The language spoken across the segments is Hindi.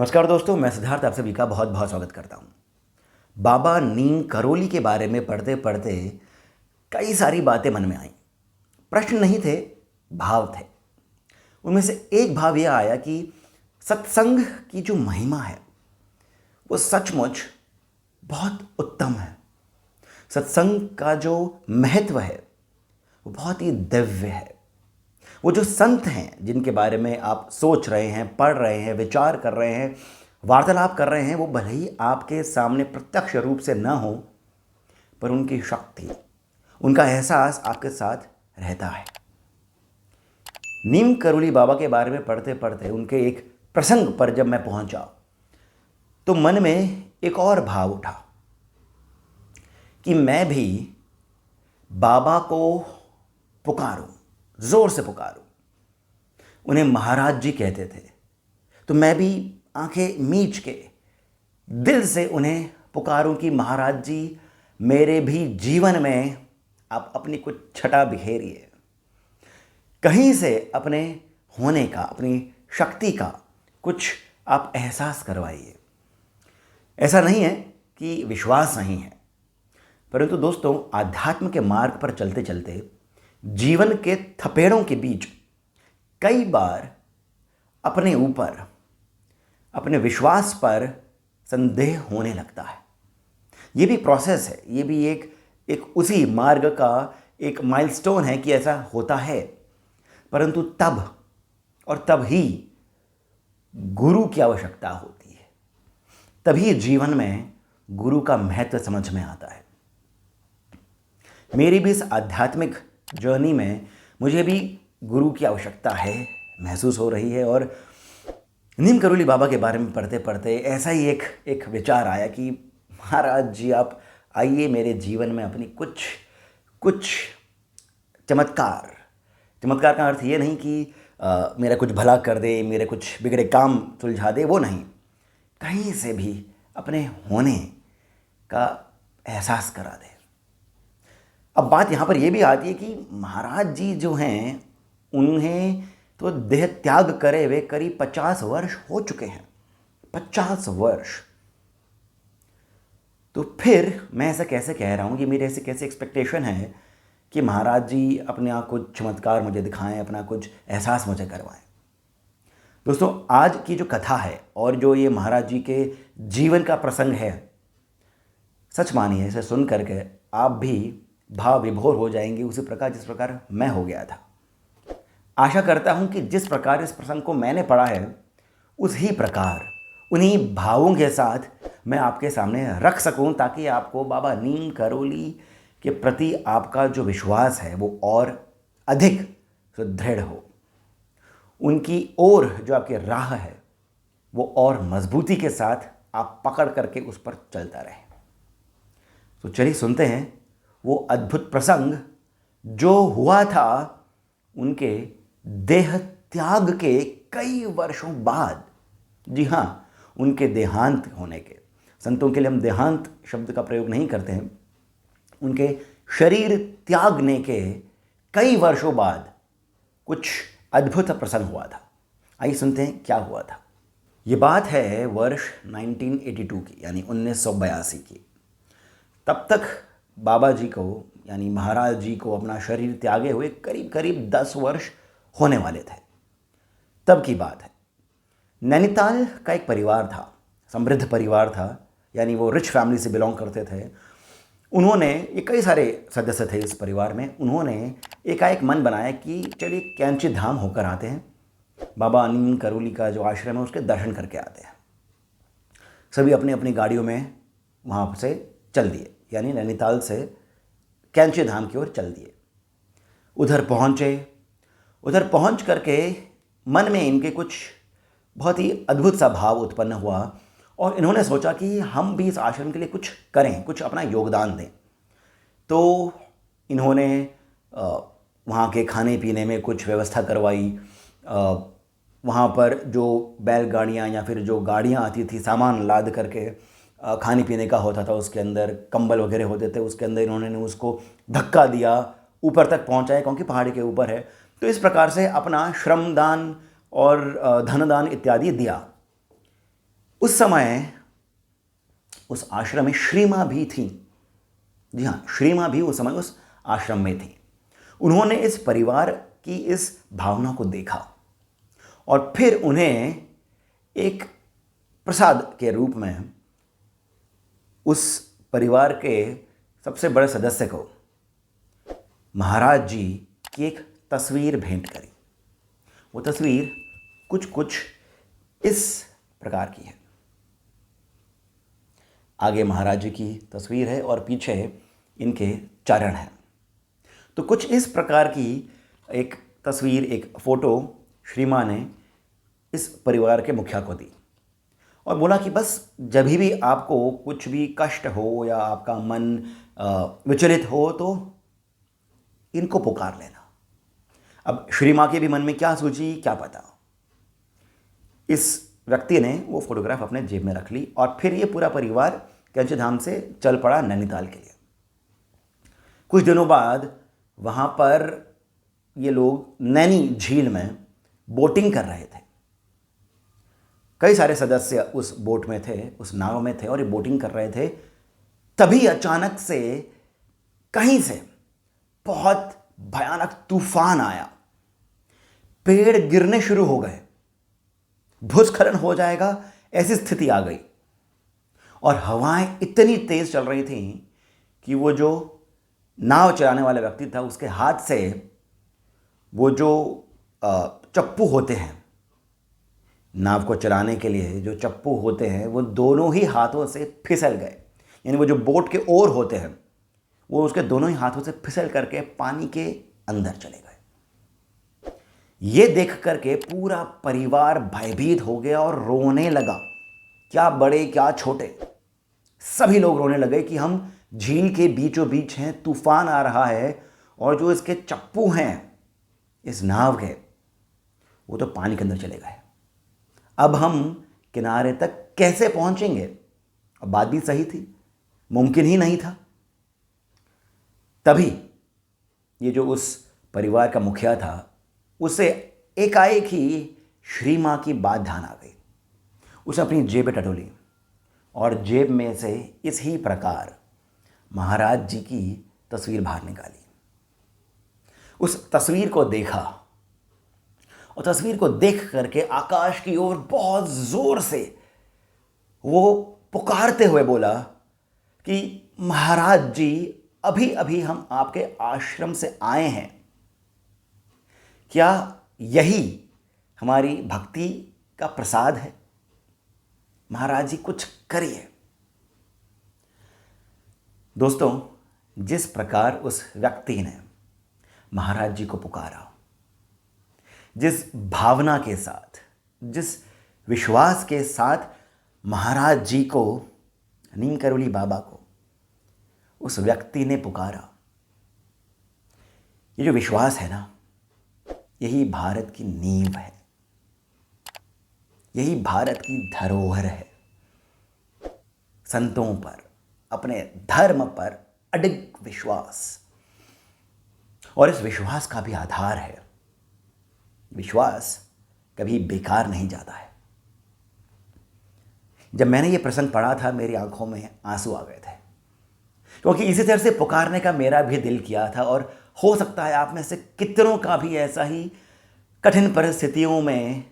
नमस्कार दोस्तों, मैं सिद्धार्थ आप सभी का बहुत बहुत स्वागत करता हूँ। बाबा नीम करोली के बारे में पढ़ते पढ़ते कई सारी बातें मन में आईं। प्रश्न नहीं थे, भाव थे। उनमें से एक भाव यह आया कि सत्संग की जो महिमा है वो सचमुच बहुत उत्तम है। सत्संग का जो महत्व है वो बहुत ही दिव्य है। वो जो संत हैं जिनके बारे में आप सोच रहे हैं, पढ़ रहे हैं, विचार कर रहे हैं, वार्तालाप कर रहे हैं, वो भले ही आपके सामने प्रत्यक्ष रूप से न हो, पर उनकी शक्ति, उनका एहसास आपके साथ रहता है। नीम करोली बाबा के बारे में पढ़ते पढ़ते उनके एक प्रसंग पर जब मैं पहुंचा तो मन में एक और भाव उठा कि मैं भी बाबा को पुकारूं, जोर से पुकारूं। उन्हें महाराज जी कहते थे, तो मैं भी आंखें मीच के दिल से उन्हें पुकारूं कि महाराज जी, मेरे भी जीवन में आप अपनी कुछ छटा बिखेरिए। कहीं से अपने होने का, अपनी शक्ति का कुछ आप एहसास करवाइए। ऐसा नहीं है कि विश्वास नहीं है, परंतु दोस्तों, आध्यात्म के मार्ग पर चलते चलते जीवन के थपेड़ों के बीच कई बार अपने ऊपर, अपने विश्वास पर संदेह होने लगता है। ये भी प्रोसेस है, ये भी एक उसी मार्ग का एक माइलस्टोन है कि ऐसा होता है। परंतु तब और तब ही गुरु की आवश्यकता होती है, तभी जीवन में गुरु का महत्व समझ में आता है। मेरी भी इस आध्यात्मिक जर्नी में मुझे भी गुरु की आवश्यकता है, महसूस हो रही है। और नीम करोली बाबा के बारे में पढ़ते पढ़ते ऐसा ही एक विचार आया कि महाराज जी, आप आइए मेरे जीवन में अपनी कुछ चमत्कार का अर्थ ये नहीं कि मेरा कुछ भला कर दे, मेरे कुछ बिगड़े काम सुलझा दे, वो नहीं, कहीं से भी अपने होने का एहसास करा दे। अब बात यहाँ पर यह भी आती है कि महाराज जी जो हैं, उन्हें तो देह त्याग करे हुए करीब 50 वर्ष हो चुके हैं। 50 वर्ष। तो फिर मैं ऐसा कैसे कह रहा हूँ कि मेरे ऐसे कैसे एक्सपेक्टेशन है कि महाराज जी अपने आप कुछ चमत्कार मुझे दिखाएं, अपना कुछ एहसास मुझे करवाएं। दोस्तों, आज की जो कथा है और जो ये महाराज जी के जीवन का प्रसंग है, सच मानिए इसे सुन करके आप भी भाव विभोर हो जाएंगे, उसी प्रकार जिस प्रकार मैं हो गया था। आशा करता हूं कि जिस प्रकार इस प्रसंग को मैंने पढ़ा है, उसी प्रकार उन्हीं भावों के साथ मैं आपके सामने रख सकूं, ताकि आपको बाबा नीम करोली के प्रति आपका जो विश्वास है वो और अधिक सुदृढ़ हो, उनकी ओर जो आपकी राह है वो और मजबूती के साथ आप पकड़ करके उस पर चलता रहे। तो चलिए सुनते हैं वो अद्भुत प्रसंग जो हुआ था उनके देह त्याग के कई वर्षों बाद। जी हाँ, उनके देहांत होने के। संतों के लिए हम देहांत शब्द का प्रयोग नहीं करते हैं। उनके शरीर त्यागने के कई वर्षों बाद कुछ अद्भुत प्रसंग हुआ था। आइए सुनते हैं क्या हुआ था। ये बात है वर्ष 1982 की, यानी 1982 की। तब तक बाबा जी को, यानी महाराज जी को, अपना शरीर त्यागे हुए करीब करीब 10 वर्ष होने वाले थे। तब की बात है। नैनीताल का एक परिवार था, समृद्ध परिवार था, यानी वो रिच फैमिली से बिलोंग करते थे। उन्होंने, ये कई सारे सदस्य थे इस परिवार में, उन्होंने एकाएक मन बनाया कि चलिए कैंची धाम होकर आते हैं, बाबा नीम करोली का जो आश्रम है उसके दर्शन करके आते हैं। सभी अपनी अपनी गाड़ियों में वहाँ से चल दिए, यानी नैनीताल से कैंची धाम की ओर चल दिए। उधर पहुंच करके मन में इनके कुछ बहुत ही अद्भुत सा भाव उत्पन्न हुआ और इन्होंने सोचा कि हम भी इस आश्रम के लिए कुछ करें, कुछ अपना योगदान दें। तो इन्होंने वहाँ के खाने पीने में कुछ व्यवस्था करवाई। वहाँ पर जो बैलगाड़ियाँ या फिर जो गाड़ियाँ आती थी सामान लाद करके खाने पीने का होता था, उसके अंदर कंबल वगैरह होते थे, उसके अंदर इन्होंने उसको धक्का दिया, ऊपर तक पहुँचाया, क्योंकि पहाड़ी के ऊपर है। तो इस प्रकार से अपना श्रमदान और धनदान इत्यादि दिया। उस समय उस आश्रम में श्री माँ भी थी। जी हाँ, श्री माँ भी उस समय उस आश्रम में थी। उन्होंने इस परिवार की इस भावना को देखा और फिर उन्हें एक प्रसाद के रूप में उस परिवार के सबसे बड़े सदस्य को महाराज जी की एक तस्वीर भेंट करी। वो तस्वीर कुछ कुछ इस प्रकार की है। आगे महाराज जी की तस्वीर है और पीछे इनके चरण हैं। तो कुछ इस प्रकार की एक तस्वीर, एक फोटो श्री माँ ने इस परिवार के मुखिया को दी और बोला कि बस जब भी आपको कुछ भी कष्ट हो या आपका मन विचलित हो तो इनको पुकार लेना। अब श्री माँ के भी मन में क्या सोची क्या पता। इस व्यक्ति ने वो फोटोग्राफ अपने जेब में रख ली और फिर ये पूरा परिवार कैंची धाम से चल पड़ा नैनीताल के लिए। कुछ दिनों बाद वहाँ पर ये लोग नैनी झील में बोटिंग कर रहे थे। कई सारे सदस्य उस बोट में थे, उस नाव में थे और ये बोटिंग कर रहे थे। तभी अचानक से कहीं से बहुत भयानक तूफान आया। पेड़ गिरने शुरू हो गए, भूस्खलन हो जाएगा ऐसी स्थिति आ गई और हवाएं इतनी तेज चल रही थी कि वो जो नाव चलाने वाला व्यक्ति था उसके हाथ से वो जो चप्पू होते हैं, नाव को चलाने के लिए जो चप्पू होते हैं, वो दोनों ही हाथों से फिसल गए। यानी वो जो बोट के ओर होते हैं वो उसके दोनों ही हाथों से फिसल करके पानी के अंदर चले गए। ये देख करके पूरा परिवार भयभीत हो गया और रोने लगा। क्या बड़े क्या छोटे, सभी लोग रोने लगे कि हम झील के बीचों बीच हैं, तूफान आ रहा है और जो इसके चप्पू हैं इस नाव के वो तो पानी के अंदर चले गए। अब हम किनारे तक कैसे पहुंचेंगे? अब बात भी सही थी, मुमकिन ही नहीं था। तभी ये जो उस परिवार का मुखिया था उसे एकाएक ही श्री माँ की बात ध्यान आ गई। उसने अपनी जेब टटोली और जेब में से इसी प्रकार महाराज जी की तस्वीर बाहर निकाली। उस तस्वीर को देखा और तस्वीर को देख करके आकाश की ओर बहुत जोर से वो पुकारते हुए बोला कि महाराज जी, अभी अभी हम आपके आश्रम से आए हैं, क्या यही हमारी भक्ति का प्रसाद है? महाराज जी कुछ करिए। दोस्तों, जिस प्रकार उस व्यक्ति ने महाराज जी को पुकारा, जिस भावना के साथ, जिस विश्वास के साथ महाराज जी को, नीम करोली बाबा को उस व्यक्ति ने पुकारा, ये जो विश्वास है ना, यही भारत की नींव है, यही भारत की धरोहर है। संतों पर, अपने धर्म पर अडिग विश्वास, और इस विश्वास का भी आधार है, विश्वास कभी बेकार नहीं जाता है। जब मैंने ये प्रसंग पढ़ा था मेरी आंखों में आंसू आ गए थे, क्योंकि इसी तरह से पुकारने का मेरा भी दिल किया था। और हो सकता है आप में से कितनों का भी ऐसा ही कठिन परिस्थितियों में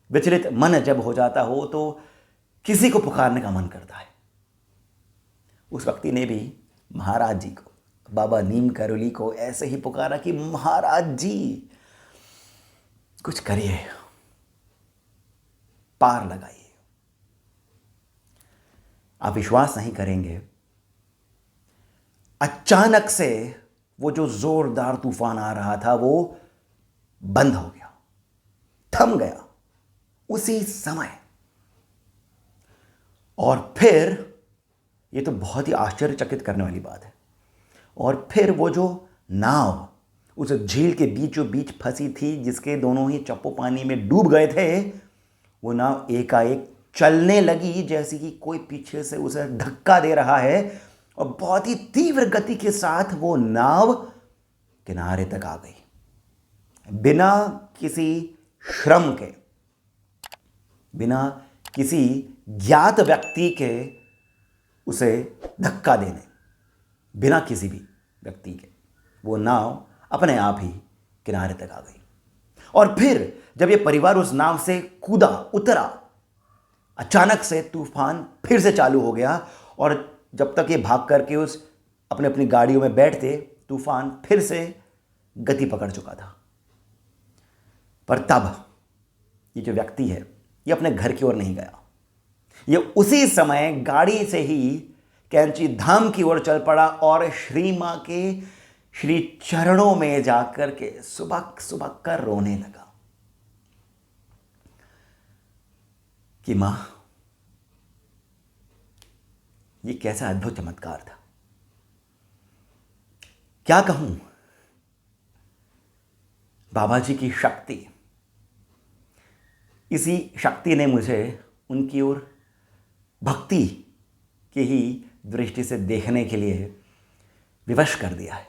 विचलित मन जब हो जाता हो तो किसी को पुकारने का मन करता है। उस व्यक्ति ने भी महाराज जी को, बाबा नीम करोली को ऐसे ही पुकारा कि महाराज जी कुछ करिए, पार लगाइए। आप विश्वास नहीं करेंगे, अचानक से वो जो जोरदार तूफान आ रहा था वो बंद हो गया, थम गया उसी समय। और फिर ये तो बहुत ही आश्चर्यचकित करने वाली बात है, और फिर वो जो नाव उस झील के बीचों बीच फंसी थी, जिसके दोनों ही चप्पू पानी में डूब गए थे, वो नाव एकाएक चलने लगी, जैसे कि कोई पीछे से उसे धक्का दे रहा है, और बहुत ही तीव्र गति के साथ वो नाव किनारे तक आ गई, बिना किसी श्रम के, बिना किसी ज्ञात व्यक्ति के उसे धक्का देने, बिना किसी भी व्यक्ति के वो नाव अपने आप ही किनारे तक आ गई। और फिर जब ये परिवार उस नाव से कूदा, उतरा, अचानक से तूफान फिर से चालू हो गया और जब तक ये भाग करके उस अपने अपनी गाड़ियों में बैठते, तूफान फिर से गति पकड़ चुका था। पर तब ये जो व्यक्ति है ये अपने घर की ओर नहीं गया। ये उसी समय गाड़ी से ही कैंची धाम की ओर चल पड़ा और श्री मां के श्री चरणों में जाकर के सुबक सुबक कर रोने लगा कि मां, ये कैसा अद्भुत चमत्कार था। क्या कहूं, बाबा जी की शक्ति, इसी शक्ति ने मुझे उनकी ओर भक्ति की ही दृष्टि से देखने के लिए विवश कर दिया है।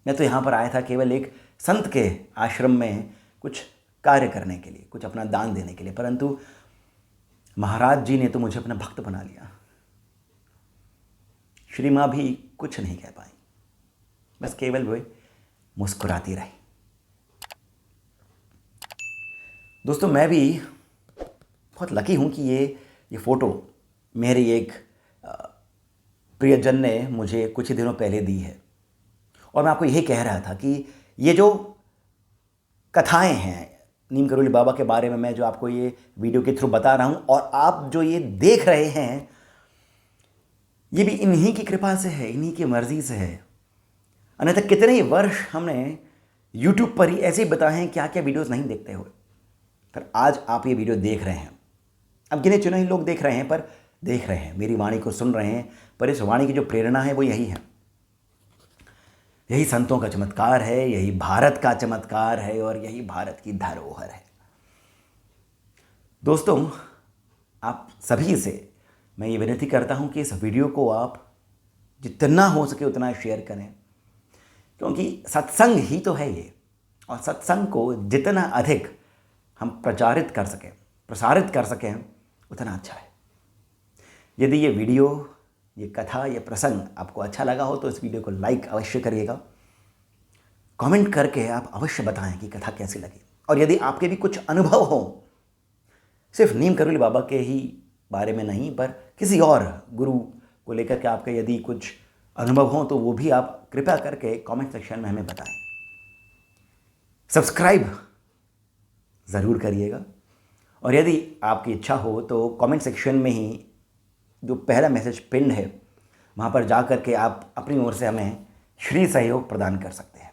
मैं तो यहाँ पर आया था केवल एक संत के आश्रम में कुछ कार्य करने के लिए, कुछ अपना दान देने के लिए, परंतु महाराज जी ने तो मुझे अपना भक्त बना लिया। श्री माँ भी कुछ नहीं कह पाई, बस केवल वे मुस्कुराती रही। दोस्तों, मैं भी बहुत लकी हूँ कि ये फ़ोटो मेरी एक प्रियजन ने मुझे कुछ ही दिनों पहले दी है। और मैं आपको यही कह रहा था कि ये जो कथाएं हैं नीम करोली बाबा के बारे में, मैं जो आपको ये वीडियो के थ्रू बता रहा हूँ और आप जो ये देख रहे हैं, ये भी इन्हीं की कृपा से है, इन्हीं की मर्ज़ी से है। अन्यथा कितने ही वर्ष हमने यूट्यूब पर ही ऐसे ही बताए हैं क्या क्या वीडियोज़ नहीं देखते हुए, पर आज आप ये वीडियो देख रहे हैं। अब गिने चुने ही लोग देख रहे हैं, पर देख रहे हैं, मेरी वाणी को सुन रहे हैं। पर इस वाणी की जो प्रेरणा है वो यही है, यही संतों का चमत्कार है, यही भारत का चमत्कार है और यही भारत की धरोहर है। दोस्तों, आप सभी से मैं ये विनती करता हूँ कि इस वीडियो को आप जितना हो सके उतना शेयर करें, क्योंकि सत्संग ही तो है ये, और सत्संग को जितना अधिक हम प्रचारित कर सकें, प्रसारित कर सकें, उतना अच्छा है। यदि ये वीडियो, ये कथा, ये प्रसंग आपको अच्छा लगा हो तो इस वीडियो को लाइक अवश्य करिएगा। कमेंट करके आप अवश्य बताएं कि कथा कैसी लगी। और यदि आपके भी कुछ अनुभव हो, सिर्फ नीम करोली बाबा के ही बारे में नहीं, पर किसी और गुरु को लेकर के आपके यदि कुछ अनुभव हो, तो वो भी आप कृपया करके कमेंट सेक्शन में हमें बताएं। सब्सक्राइब ज़रूर करिएगा, और यदि आपकी इच्छा हो तो कमेंट सेक्शन में ही जो पहला मैसेज पिन है वहाँ पर जा कर के आप अपनी ओर से हमें श्री सहयोग प्रदान कर सकते हैं।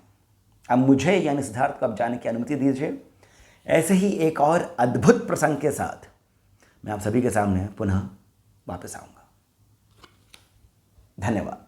अब मुझे यानी सिद्धार्थ को अब जाने की अनुमति दीजिए। ऐसे ही एक और अद्भुत प्रसंग के साथ मैं आप सभी के सामने पुनः वापस आऊँगा। धन्यवाद।